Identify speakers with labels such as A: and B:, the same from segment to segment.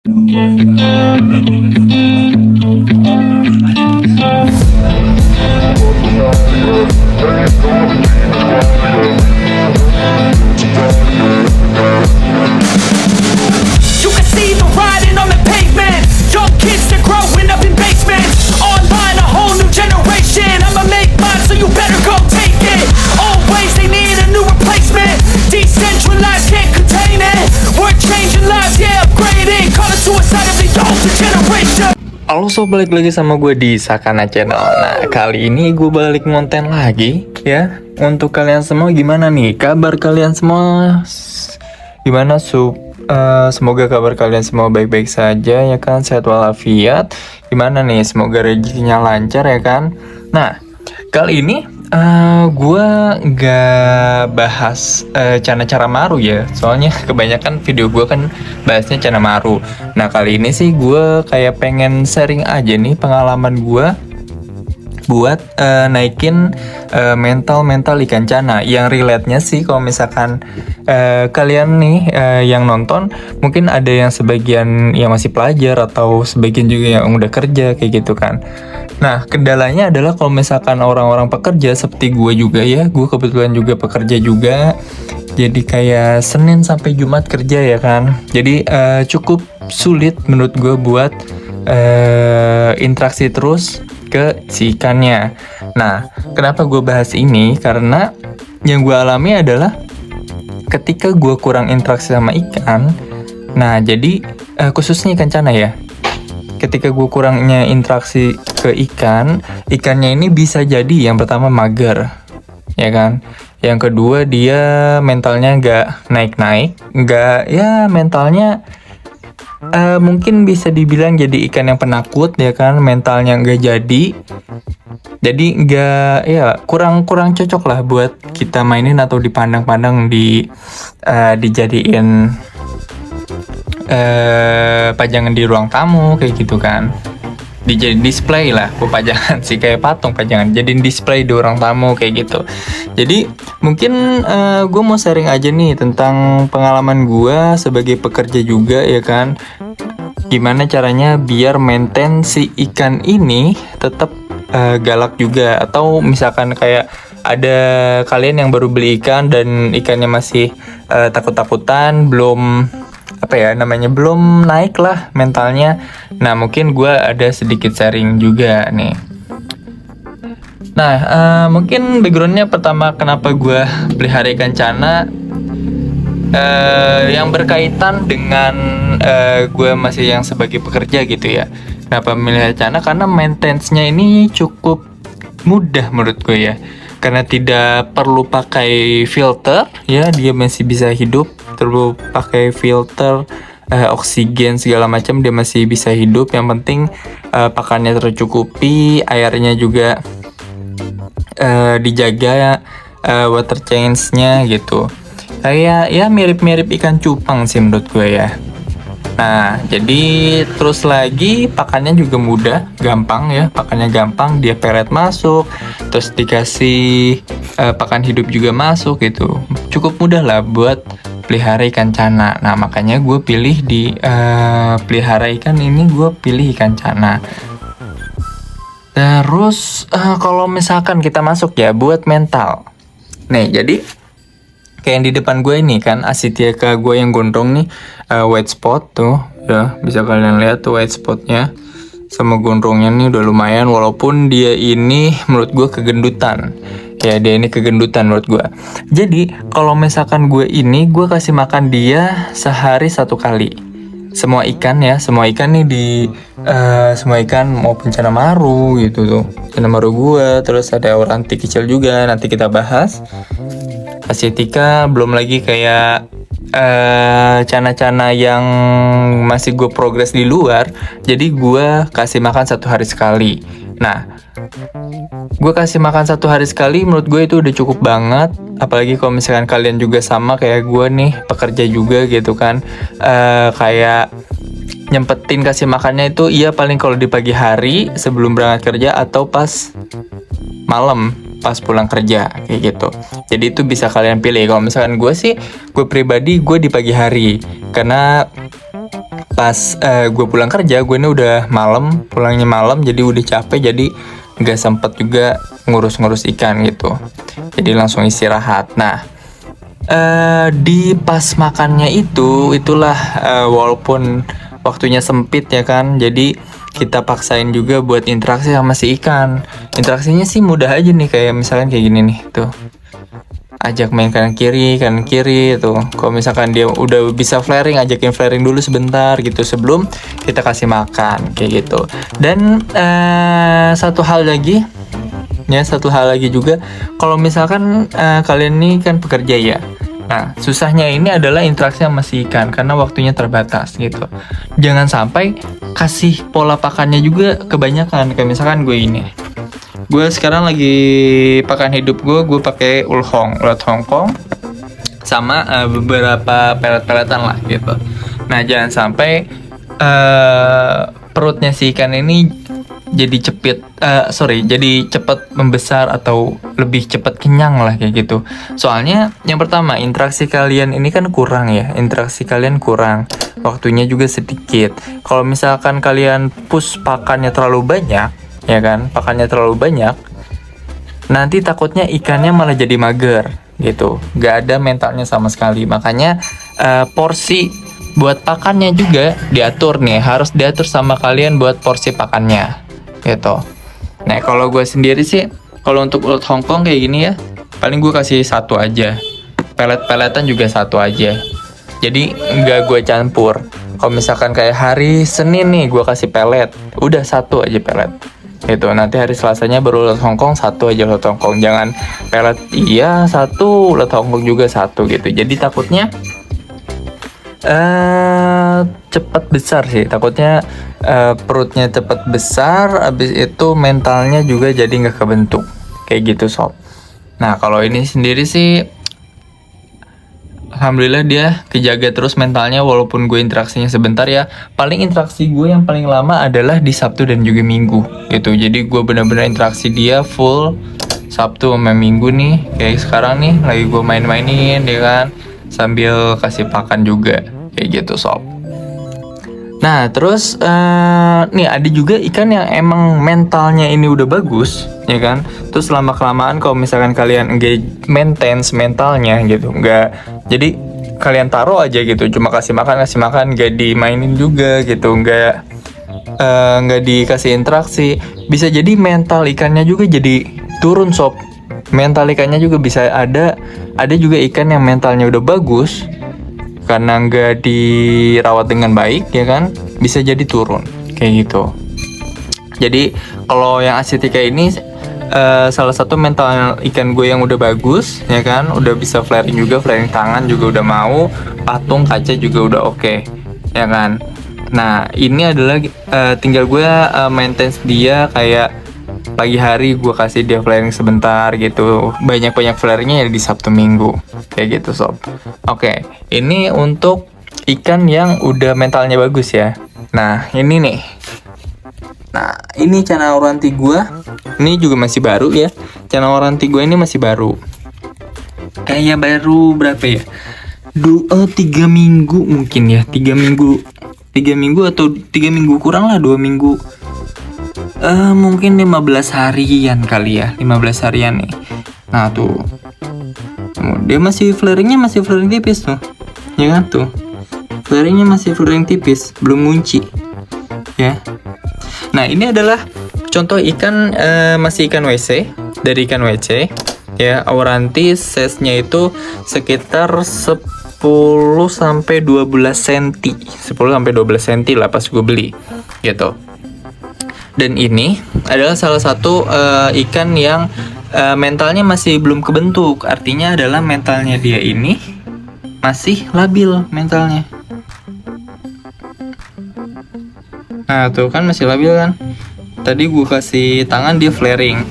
A: You can see the writing on the pavement. Young kids, they're growing up in basements. Online, a whole new generation. I'ma make mine, so you better go take it. Always, they need a new replacement. Decentralized, can't contain it. We're changing lives, yeah, upgrading. Call it suicide of the older generation.
B: Halo sob, balik lagi sama gue di Sakana Channel. Nah, kali ini gue balik konten lagi ya. Untuk kalian semua gimana nih? Kabar kalian semua gimana semoga kabar kalian semua baik-baik saja ya kan, sehat walafiat. Gimana nih? Semoga rezekinya lancar ya kan. Nah, kali ini gue gak bahas Cana Maru ya. Soalnya kebanyakan video gue kan bahasnya Cana Maru. Nah, kali ini sih gue kayak pengen sharing aja nih pengalaman gue buat naikin mental ikan cana. Yang relate-nya sih kalau misalkan kalian nih yang nonton, mungkin ada yang sebagian yang masih pelajar atau sebagian juga yang udah kerja kayak gitu kan. Nah, kendalanya adalah kalau misalkan orang-orang pekerja seperti gue juga ya, gue kebetulan juga pekerja juga, jadi kayak Senin sampai Jumat kerja ya kan. Jadi cukup sulit menurut gue buat interaksi terus ke si ikannya. Nah, kenapa gue bahas ini? Karena yang gue alami adalah ketika gue kurang interaksi sama ikan. Nah, jadi khususnya ikan cana ya. Ketika gue kurangnya interaksi ke ikannya ini bisa jadi yang pertama mager, ya kan? Yang kedua dia mentalnya nggak naik-naik, nggak ya mentalnya mungkin bisa dibilang jadi ikan yang penakut ya kan, mentalnya nggak jadi nggak ya kurang cocok lah buat kita mainin atau dipandang-pandang dijadiin pajangan di ruang tamu kayak gitu kan, dijadiin display lah, pajangan sih kayak patung pajangan, jadiin display di ruang tamu kayak gitu. Jadi mungkin gue mau sharing aja nih tentang pengalaman gue sebagai pekerja juga ya kan, gimana caranya biar maintain si ikan ini tetap galak juga. Atau misalkan kayak ada kalian yang baru beli ikan dan ikannya masih takut-takutan, belum belum naik lah mentalnya. Nah, mungkin gue ada sedikit sharing juga nih. Nah, mungkin backgroundnya pertama kenapa gue pelihara ikan cana, yang berkaitan dengan gue masih yang sebagai pekerja gitu ya. Kenapa melihara cana? Karena maintenance-nya ini cukup mudah menurut gue ya. Karena tidak perlu pakai filter ya, dia masih bisa hidup. Perlu pakai filter, oksigen segala macam, dia masih bisa hidup. Yang penting pakannya tercukupi, airnya juga dijaga, water change-nya gitu. Kayak ya mirip-mirip ikan cupang sih menurut gue ya. Nah, jadi terus lagi pakannya juga mudah, gampang ya, pakannya gampang, dia peret masuk, terus dikasih pakan hidup juga masuk gitu. Cukup mudah lah buat pelihara ikan cana. Nah, makanya gue pilih di pelihara ikan ini, gue pilih ikan cana. Terus kalau misalkan kita masuk ya buat mental. Nih, jadi kayak yang di depan gue ini kan, Asitiaka gue yang gondrong nih, white spot tuh ya, bisa kalian lihat tuh white spotnya sama gondrongnya nih udah lumayan, walaupun dia ini menurut gue kegendutan ya, dia ini kegendutan menurut gue. Jadi kalau misalkan gue kasih makan dia sehari 1 kali. Semua ikan ya, semua ikan nih semua ikan maupun cana maru gitu tuh, cana maru gue, terus ada oranti kecil juga, nanti kita bahas. Asiatica, belum lagi kayak cana-cana yang masih gue progres di luar. Jadi gue kasih makan 1 hari sekali. Nah, gue kasih makan 1 hari sekali menurut gue itu udah cukup banget. Apalagi kalau misalkan kalian juga sama kayak gue nih, pekerja juga gitu kan, kayak nyempetin kasih makannya itu iya paling kalau di pagi hari sebelum berangkat kerja atau pas malam pas pulang kerja kayak gitu. Jadi itu bisa kalian pilih. Kalau misalkan gue sih, gue pribadi gue di pagi hari, karena pas gue pulang kerja, gue ini udah malam, pulangnya malam, jadi udah capek, jadi nggak sempet juga ngurus-ngurus ikan gitu, jadi langsung istirahat. Nah, di pas makannya itulah walaupun waktunya sempit ya kan, jadi kita paksain juga buat interaksi sama si ikan. Interaksinya sih mudah aja nih, kayak misalkan kayak gini nih tuh, ajak main kanan kiri tuh. Kalau misalkan dia udah bisa flaring, ajakin flaring dulu sebentar gitu sebelum kita kasih makan kayak gitu. Dan satu hal lagi juga, kalau misalkan kalian nih kan pekerja ya. Nah, susahnya ini adalah interaksi sama si ikan karena waktunya terbatas gitu. Jangan sampai kasih pola pakannya juga kebanyakan. Kayak misalkan gue ini. Gue sekarang lagi pakan hidup gue pakai ulat Hongkong sama beberapa pelet-peletan lah gitu. Nah, jangan sampai perutnya si ikan ini jadi jadi cepat membesar atau lebih cepat kenyang lah kayak gitu. Soalnya yang pertama, interaksi kalian ini kan kurang ya, waktunya juga sedikit. Kalau misalkan kalian push pakannya terlalu banyak, ya kan, nanti takutnya ikannya malah jadi mager gitu, nggak ada mentalnya sama sekali. Makanya porsi buat pakannya juga harus diatur sama kalian buat porsi pakannya gitu. Nah, kalau gue sendiri sih, kalau untuk ulat Hongkong kayak gini ya, paling gue kasih satu aja, pelet-peletan juga satu aja, jadi nggak gue campur. Kalau misalkan kayak hari Senin nih gue kasih pelet, udah satu aja pelet gitu. Nanti hari Selasanya baru ulat Hongkong, satu aja ulat Hongkong, jangan pelet iya satu, ulat Hongkong juga satu gitu. Jadi takutnya cepat besar sih, takutnya perutnya cepat besar, abis itu mentalnya juga jadi nggak kebentuk kayak gitu sob. Nah, kalau ini sendiri sih alhamdulillah dia kejaga terus mentalnya, walaupun gue interaksinya sebentar ya. Paling interaksi gue yang paling lama adalah di Sabtu dan juga Minggu gitu. Jadi gue benar-benar interaksi dia full Sabtu sama Minggu nih. Kayak sekarang nih lagi gue main-mainin ya kan, sambil kasih pakan juga kayak gitu sob. Nah, terus nih ada juga ikan yang emang mentalnya ini udah bagus ya kan. Terus lama-kelamaan kalau misalkan kalian nggak maintain mentalnya gitu, jadi kalian taruh aja gitu, cuma kasih makan, nggak dimainin juga gitu, nggak dikasih interaksi, bisa jadi mental ikannya juga jadi turun sob. Mental ikannya juga bisa ada juga ikan yang mentalnya udah bagus, karena nggak dirawat dengan baik ya kan, bisa jadi turun kayak gitu. Jadi kalau yang Asiatica ini salah satu mental ikan gue yang udah bagus ya kan, udah bisa flaring juga, flaring tangan juga udah mau, patung kaca juga udah oke ya kan. Nah, ini adalah tinggal gue maintenance dia, kayak pagi hari gue kasih dia flaring sebentar gitu, banyak flaringnya ya di Sabtu Minggu kayak gitu sob. Oke, ini untuk ikan yang udah mentalnya bagus ya. Nah, ini nih, ini channel oranti gue, ini juga masih baru ya. Channel oranti gue ini masih baru, kayak baru berapa ya, 3 minggu mungkin ya, 3 minggu atau 3 minggu kurang lah, 2 minggu, mungkin 15 harian kali ya, 15 harian nih. Nah tuh, dia masih flaring tipis tuh ya kan, tuh flaringnya masih flaring tipis, belum ngunci ya. Nah, ini adalah contoh ikan, masih ikan WC, dari ikan WC ya. Auranti size-nya itu sekitar 10 sampai 12 cm. 10 sampai 12 cm lah pas gue beli gitu. Dan ini adalah salah satu ikan yang mentalnya masih belum kebentuk. Artinya adalah mentalnya dia ini masih labil mentalnya. Nah tuh kan masih labil kan. Tadi gue kasih tangan dia flaring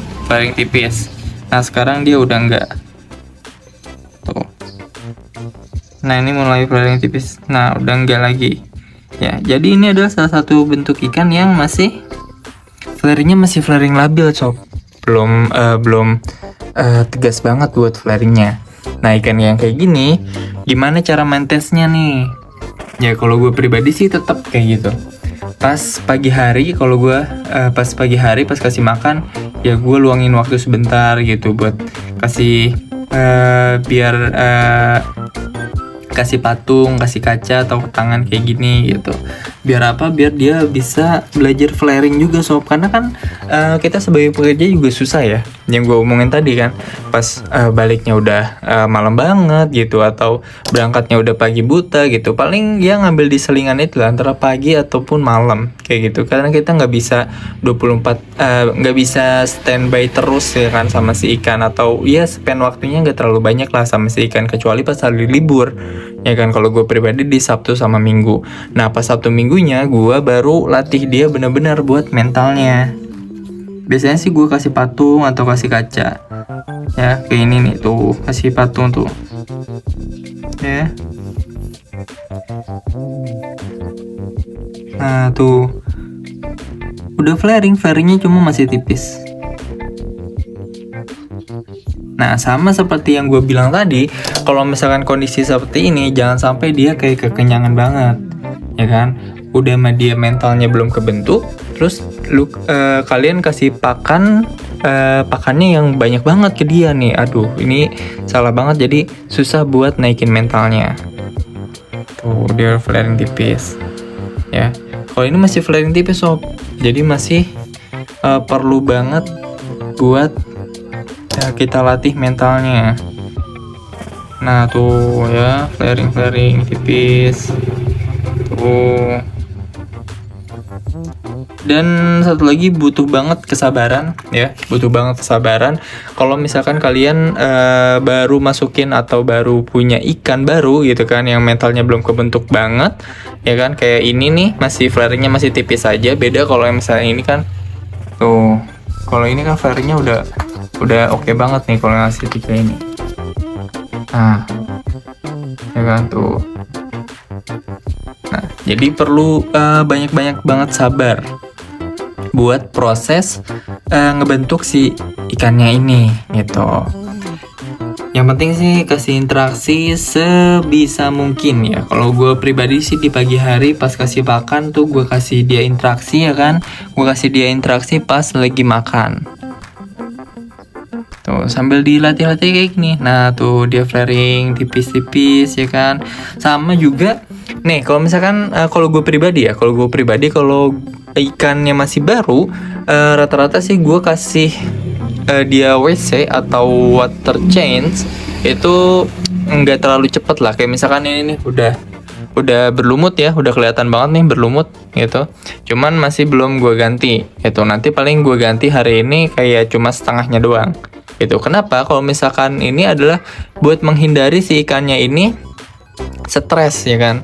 B: tipis. Nah sekarang dia udah enggak. Tuh. Nah ini mulai flaring tipis. Nah udah enggak lagi. Ya, jadi ini adalah salah satu bentuk ikan yang masih flaringnya masih flaring labil sob. Belum tegas banget buat flaringnya. Nah, ikan yang kayak gini, gimana cara maintenance-nya nih? Ya kalau gue pribadi sih tetap kayak gitu. Pas pagi hari kalau gue pas pagi hari pas kasih makan, ya gue luangin waktu sebentar gitu buat kasih biar kasih patung, kasih kaca atau tangan kayak gini gitu. Biar apa? Biar dia bisa belajar flaring juga sob. Karena kan kita sebagai pekerja juga susah ya. Yang gue omongin tadi kan, pas baliknya udah malam banget gitu, atau berangkatnya udah pagi buta gitu. Paling dia ngambil di selingan itu lah, antara pagi ataupun malam kayak gitu. Karena kita nggak bisa 24 nggak bisa standby terus ya kan sama si ikan, atau ya spend waktunya nggak terlalu banyak lah sama si ikan, kecuali pas hari libur ya kan. Kalau gue pribadi di Sabtu sama Minggu. Nah pas Sabtu Minggunya gue baru latih dia benar-benar buat mentalnya. Biasanya sih gue kasih patung atau kasih kaca ya, kayak ini nih tuh, kasih patung tuh ya. Nah tuh udah flaringnya cuma masih tipis. Nah sama seperti yang gue bilang tadi, kalau misalkan kondisi seperti ini jangan sampai dia kayak kekenyangan banget ya kan. Udah mah dia mentalnya belum kebentuk, terus kalian kasih pakannya yang banyak banget ke dia nih. Aduh ini salah banget, jadi susah buat naikin mentalnya. Tuh dia flaring tipis ya. Kalau ini masih flaring tipis sob, jadi masih perlu banget buat kita latih mentalnya. Nah tuh ya, flaring tipis tuh. Dan satu lagi, butuh banget kesabaran ya, butuh banget kesabaran. Kalau misalkan kalian baru masukin atau baru punya ikan baru gitu kan, yang mentalnya belum kebentuk banget ya kan, kayak ini nih masih flaringnya masih tipis aja. Beda kalau yang misalnya ini kan tuh, kalau ini kan flaringnya udah oke banget nih kalau ngasih tiga ini. Nah ya kan tuh. Nah jadi perlu banyak banget sabar buat proses ngebentuk si ikannya ini gitu. Yang penting sih kasih interaksi sebisa mungkin ya. Kalau gue pribadi sih di pagi hari pas kasih pakan tuh gue kasih dia interaksi ya kan. Gue kasih dia interaksi pas lagi makan. Tuh sambil dilatih-latih kayak gini. Nah tuh dia flaring tipis-tipis ya kan. Sama juga nih kalau misalkan kalau gue pribadi kalau ikannya masih baru, rata-rata sih gue kasih dia WC atau water change itu nggak terlalu cepet lah. Kayak misalkan ini nih udah berlumut ya, udah kelihatan banget nih berlumut gitu, cuman masih belum gue ganti gitu. Nanti paling gue ganti hari ini kayak cuma setengahnya doang gitu. Kenapa? Kalau misalkan ini adalah buat menghindari si ikannya ini stres ya kan.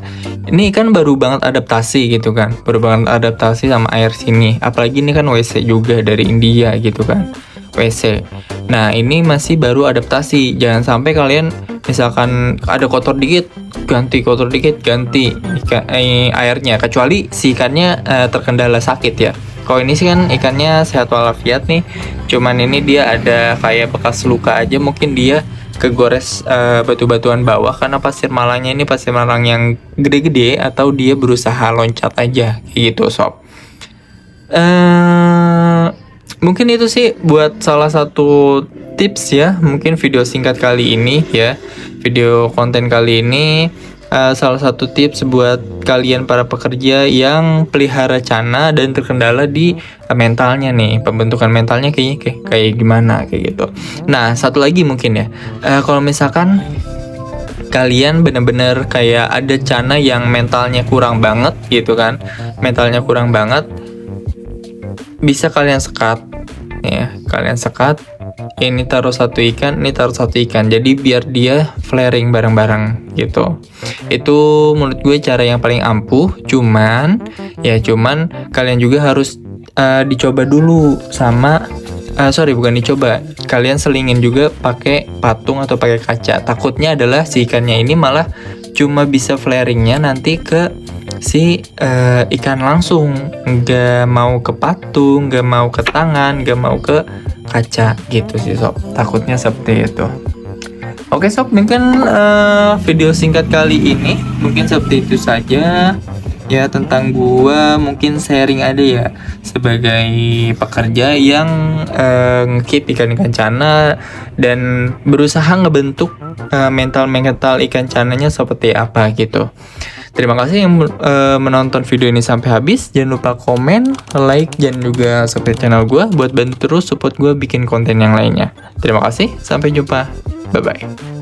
B: Ini kan baru banget adaptasi gitu kan, baru banget adaptasi sama air sini, apalagi ini kan WC juga dari India gitu kan, WC. Nah ini masih baru adaptasi. Jangan sampai kalian misalkan ada kotor dikit ganti airnya, kecuali si ikannya terkendala sakit ya. Kalau ini sih kan ikannya sehat walafiat nih, cuman ini dia ada kayak bekas luka aja, mungkin dia kegores batu-batuan bawah karena pasir malangnya ini pasir malang yang gede-gede, atau dia berusaha loncat aja gitu sob. Mungkin itu sih buat salah satu tips ya, mungkin video singkat kali ini ya, video konten kali ini salah satu tips buat kalian para pekerja yang pelihara cana dan terkendala di mentalnya nih, pembentukan mentalnya kayak gimana kayak gitu. Nah satu lagi mungkin ya, kalau misalkan kalian bener-bener kayak ada cana yang mentalnya kurang banget gitu kan, mentalnya kurang banget, bisa kalian sekat ya, kalian sekat. Ini taruh satu ikan, ini taruh satu ikan, jadi biar dia flaring bareng-bareng gitu. Itu menurut gue cara yang paling ampuh. Cuman kalian juga harus dicoba dulu sama kalian selingin juga pakai patung atau pakai kaca. Takutnya adalah si ikannya ini malah cuma bisa flaringnya nanti ke si ikan langsung, nggak mau ke patung, nggak mau ke tangan, nggak mau ke kaca gitu sih sob. Takutnya seperti itu. Oke sob, mungkin video singkat kali ini mungkin seperti itu saja ya tentang gua, mungkin sharing ada ya sebagai pekerja yang nge-keep ikan-ikan cana dan berusaha ngebentuk mental ikan cananya seperti apa gitu. Terima kasih yang menonton video ini sampai habis. Jangan lupa komen, like, dan juga subscribe channel gua buat bantu terus support gua bikin konten yang lainnya. Terima kasih, sampai jumpa. Bye-bye.